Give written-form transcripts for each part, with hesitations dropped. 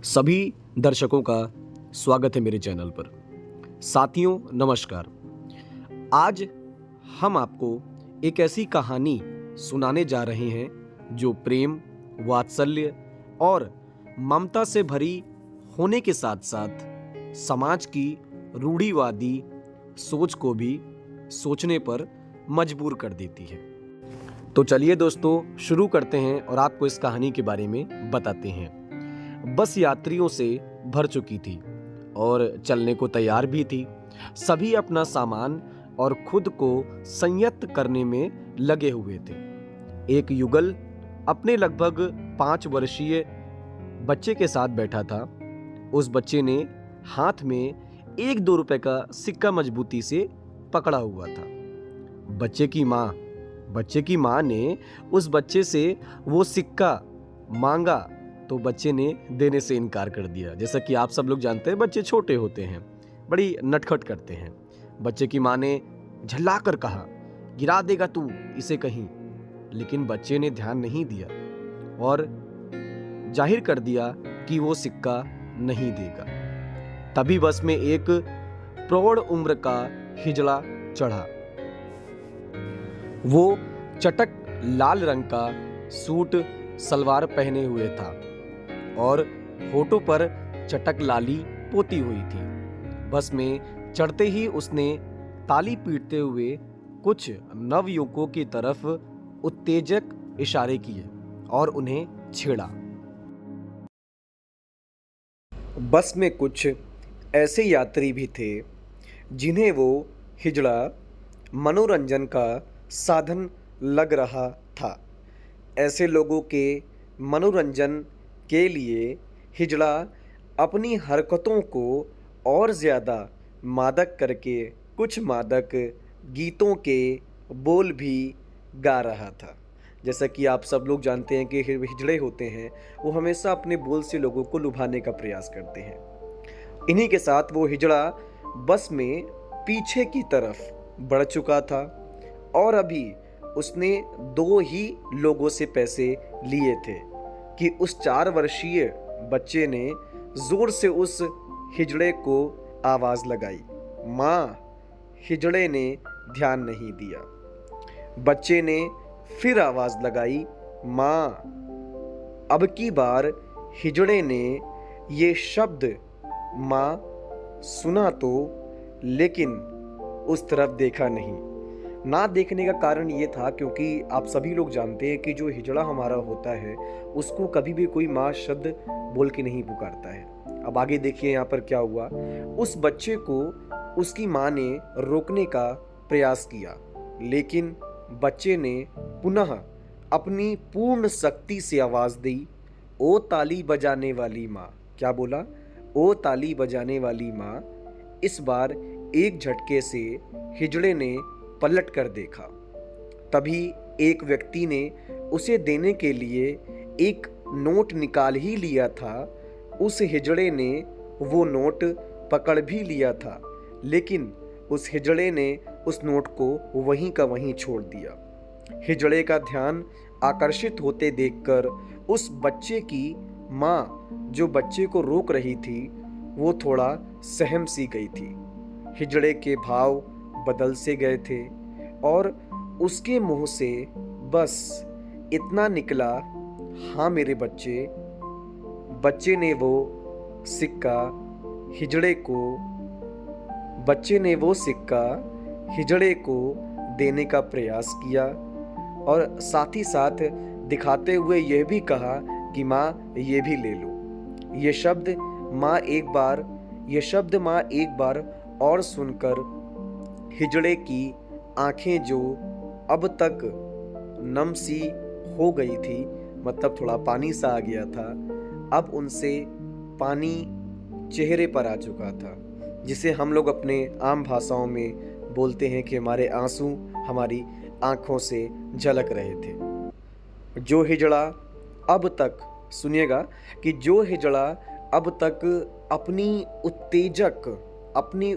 सभी दर्शकों का स्वागत है मेरे चैनल पर। साथियों नमस्कार। आज हम आपको एक ऐसी कहानी सुनाने जा रहे हैं जो प्रेम, वात्सल्य और ममता से भरी होने के साथ साथ समाज की रूढ़िवादी सोच को भी सोचने पर मजबूर कर देती है। तो चलिए दोस्तों शुरू करते हैं और आपको इस कहानी के बारे में बताते हैं। बस यात्रियों से भर चुकी थी और चलने को तैयार भी थी। सभी अपना सामान और खुद को संयत करने में लगे हुए थे। एक युगल अपने लगभग 5 वर्षीय बच्चे के साथ बैठा था। उस बच्चे ने हाथ में 1-2 रुपए का सिक्का मजबूती से पकड़ा हुआ था। बच्चे की माँ ने उस बच्चे से वो सिक्का मांगा तो बच्चे ने देने से इनकार कर दिया। जैसा कि आप सब लोग जानते हैं, बच्चे छोटे होते हैं, बड़ी नटखट करते हैं। बच्चे की माँ ने झल्ला कर कहा, गिरा देगा तू इसे कहीं। लेकिन बच्चे ने ध्यान नहीं दिया और जाहिर कर दिया कि वो सिक्का नहीं देगा। तभी बस में एक प्रौढ़ उम्र का हिजड़ा चढ़ा। वो चटक लाल रंग का सूट सलवार पहने हुए था और होठों पर चटक लाली पोती हुई थी। बस में चढ़ते ही उसने ताली पीटते हुए कुछ नवयुवकों की तरफ उत्तेजक इशारे किए और उन्हें छेड़ा। बस में कुछ ऐसे यात्री भी थे जिन्हें वो हिजड़ा मनोरंजन का साधन लग रहा था। ऐसे लोगों के मनोरंजन के लिए हिजड़ा अपनी हरकतों को और ज़्यादा मादक करके कुछ मादक गीतों के बोल भी गा रहा था। जैसा कि आप सब लोग जानते हैं कि हिजड़े होते हैं वो हमेशा अपने बोल से लोगों को लुभाने का प्रयास करते हैं। इन्हीं के साथ वो हिजड़ा बस में पीछे की तरफ बढ़ चुका था और अभी उसने 2 ही लोगों से पैसे लिए थे कि उस 4 वर्षीय बच्चे ने जोर से उस हिजड़े को आवाज़ लगाई, माँ। हिजड़े ने ध्यान नहीं दिया। बच्चे ने फिर आवाज़ लगाई, माँ। अब की बार हिजड़े ने ये शब्द माँ सुना तो लेकिन उस तरफ देखा नहीं। ना देखने का कारण ये था क्योंकि आप सभी लोग जानते हैं कि जो हिजड़ा हमारा होता है उसको कभी भी कोई माँ शब्द बोल के नहीं पुकारता है। अब आगे देखिए यहाँ पर क्या हुआ। उस बच्चे को उसकी माँ ने रोकने का प्रयास किया, लेकिन बच्चे ने पुनः अपनी पूर्ण शक्ति से आवाज़ दी, ओ ताली बजाने वाली माँ। क्या बोला? ओ ताली बजाने वाली माँ। इस बार एक झटके से हिजड़े ने पलट कर देखा। तभी एक व्यक्ति ने उसे देने के लिए एक नोट निकाल ही लिया था। उस हिजड़े ने वो नोट पकड़ भी लिया था, लेकिन उस हिजड़े ने उस नोट को वहीं का वहीं छोड़ दिया। हिजड़े का ध्यान आकर्षित होते देखकर उस बच्चे की माँ, जो बच्चे को रोक रही थी, वो थोड़ा सहम सी गई थी। हिजड़े के भाव बदल से गए थे और उसके मुंह से बस इतना निकला, हाँ मेरे बच्चे। बच्चे ने वो सिक्का हिजड़े को देने का प्रयास किया और साथ ही साथ दिखाते हुए यह भी कहा कि माँ ये भी ले लो। ये शब्द माँ एक बार और सुनकर हिजड़े की आंखें जो अब तक नम सी हो गई थी, मतलब थोड़ा पानी सा आ गया था, अब उनसे पानी चेहरे पर आ चुका था, जिसे हम लोग अपने आम भाषाओं में बोलते हैं कि हमारे आंसू हमारी आंखों से झलक रहे थे। जो हिजड़ा अब तक, सुनिएगा, कि जो हिजड़ा अब तक अपनी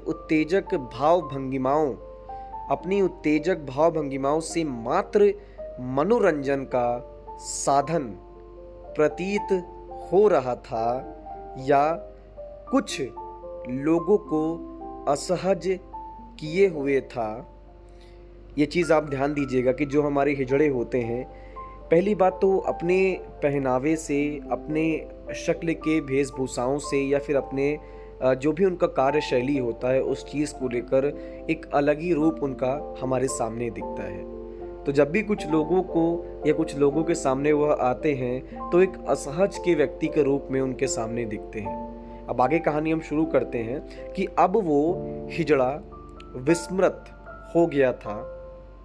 उत्तेजक भाव भंगिमाओं से मात्र मनोरंजन का साधन प्रतीत हो रहा था, या कुछ लोगों को असहज किए हुए था। ये चीज़ आप ध्यान दीजिएगा कि जो हमारे हिजड़े होते हैं, पहली बात तो अपने पहनावे से, अपने शक्ल के वेशभूषाओं से, या फिर अपने जो भी उनका कार्यशैली होता है उस चीज़ को लेकर एक अलग ही रूप उनका हमारे सामने दिखता है। तो जब भी कुछ लोगों को या कुछ लोगों के सामने वह आते हैं तो एक असहज के व्यक्ति के रूप में उनके सामने दिखते हैं। अब आगे कहानी हम शुरू करते हैं कि अब वो हिजड़ा विस्मृत हो गया था।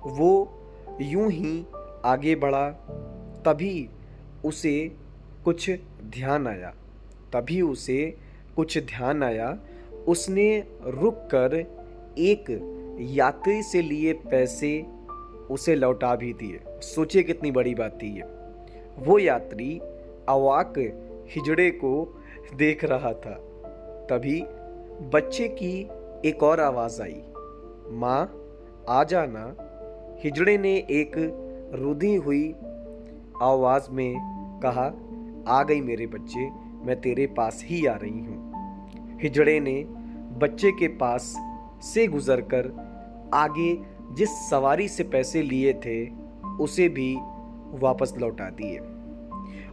वो यूं ही आगे बढ़ा, तभी उसे कुछ ध्यान आया। उसने रुककर एक यात्री से लिए पैसे उसे लौटा भी दिए। सोचिए कितनी बड़ी बात थी ये। वो यात्री अवाक हिजड़े को देख रहा था। तभी बच्चे की एक और आवाज़ आई, माँ आ जाना। हिजड़े ने एक रुधी हुई आवाज़ में कहा, आ गई मेरे बच्चे, मैं तेरे पास ही आ रही हूँ। हिजड़े ने बच्चे के पास से गुजरकर आगे जिस सवारी से पैसे लिए थे उसे भी वापस लौटा दिए,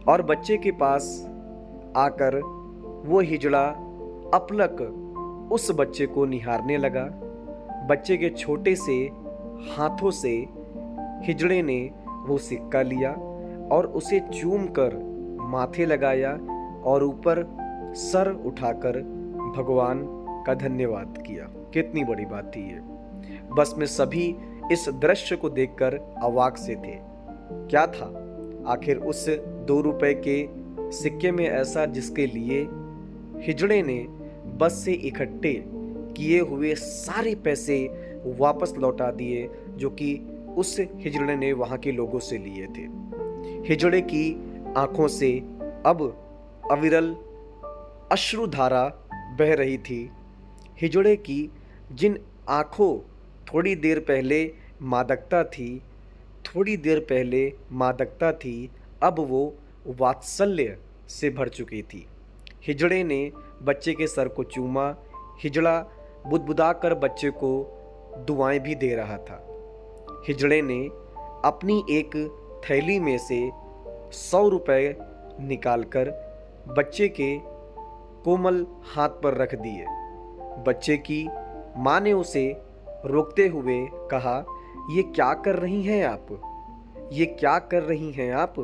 और बच्चे के पास आकर वो हिजड़ा अपलक उस बच्चे को निहारने लगा। बच्चे के छोटे से हाथों से हिजड़े ने वो सिक्का लिया और उसे चूमकर माथे लगाया और ऊपर सर उठाकर भगवान का धन्यवाद किया। कितनी बड़ी बात थी ये। बस में सभी इस दृश्य को देखकर अवाक से थे। क्या था आखिर उस 2 रुपए के सिक्के में ऐसा जिसके लिए हिजड़े ने बस से इकट्ठे किए हुए सारे पैसे वापस लौटा दिए जो कि उस हिजड़े ने वहां के लोगों से लिए थे। हिजड़े की आंखों से अब अविरल अश्रुधारा बह रही थी। हिजड़े की जिन आंखों थोड़ी देर पहले मादकता थी, अब वो वात्सल्य से भर चुकी थी। हिजड़े ने बच्चे के सर को चूमा। हिजड़ा बुदबुदाकर बच्चे को दुआएं भी दे रहा था। हिजड़े ने अपनी एक थैली में से 100 रुपए निकालकर बच्चे के कोमल हाथ पर रख दिए। बच्चे की माँ ने उसे रोकते हुए कहा, ये क्या कर रही हैं आप?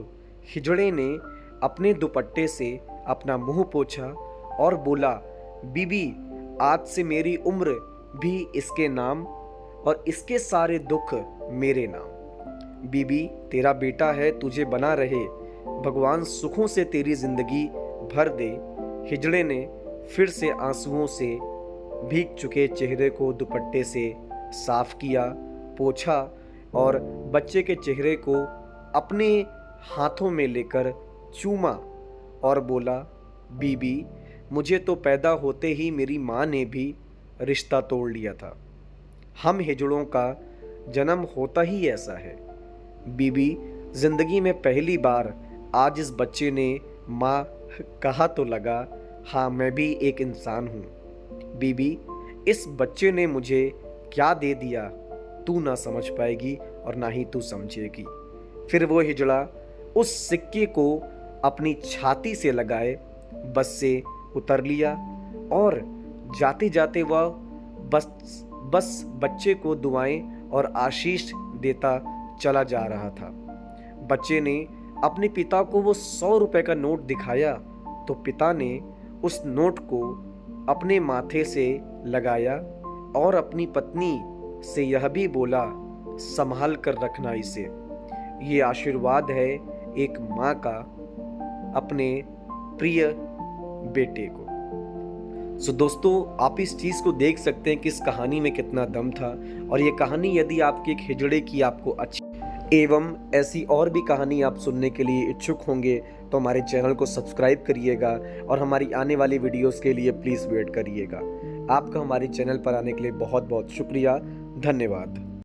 हिजड़े ने अपने दुपट्टे से अपना मुंह पोंछा और बोला, बीबी, आज से मेरी उम्र भी इसके नाम और इसके सारे दुख मेरे नाम। बीबी, तेरा बेटा है, तुझे बना रहे, भगवान सुखों से तेरी जिंदगी भर दे। हिजड़े ने फिर से आंसुओं से भीग चुके चेहरे को दुपट्टे से साफ किया, पोंछा और बच्चे के चेहरे को अपने हाथों में लेकर चूमा और बोला, बीबी, मुझे तो पैदा होते ही मेरी माँ ने भी रिश्ता तोड़ लिया था। हम हिजड़ों का जन्म होता ही ऐसा है। बीबी, जिंदगी में पहली बार आज इस बच्चे ने माँ कहा तो लगा, हाँ मैं भी एक इंसान हूँ। बीबी, इस बच्चे ने मुझे क्या दे दिया तू ना समझ पाएगी और ना ही तू समझेगी। फिर वो हिजड़ा उस सिक्के को अपनी छाती से लगाए बस से उतर लिया और जाते जाते वह बस बच्चे को दुआएं और आशीष देता चला जा रहा था। बच्चे ने अपने पिता को वो 100 रुपए का नोट दिखाया तो पिता ने उस नोट को अपने माथे से लगाया और अपनी पत्नी से यह भी बोला, संभाल कर रखना इसे। ये आशीर्वाद है एक माँ का अपने प्रिय बेटे को। सो दोस्तों, आप इस चीज़ को देख सकते हैं कि इस कहानी में कितना दम था। और ये कहानी यदि आपके एक हिजड़े की आपको अच्छी एवं ऐसी और भी कहानी आप सुनने के लिए इच्छुक होंगे तो हमारे चैनल को सब्सक्राइब करिएगा और हमारी आने वाली वीडियोस के लिए प्लीज़ वेट करिएगा। आपका हमारे चैनल पर आने के लिए बहुत बहुत शुक्रिया। धन्यवाद।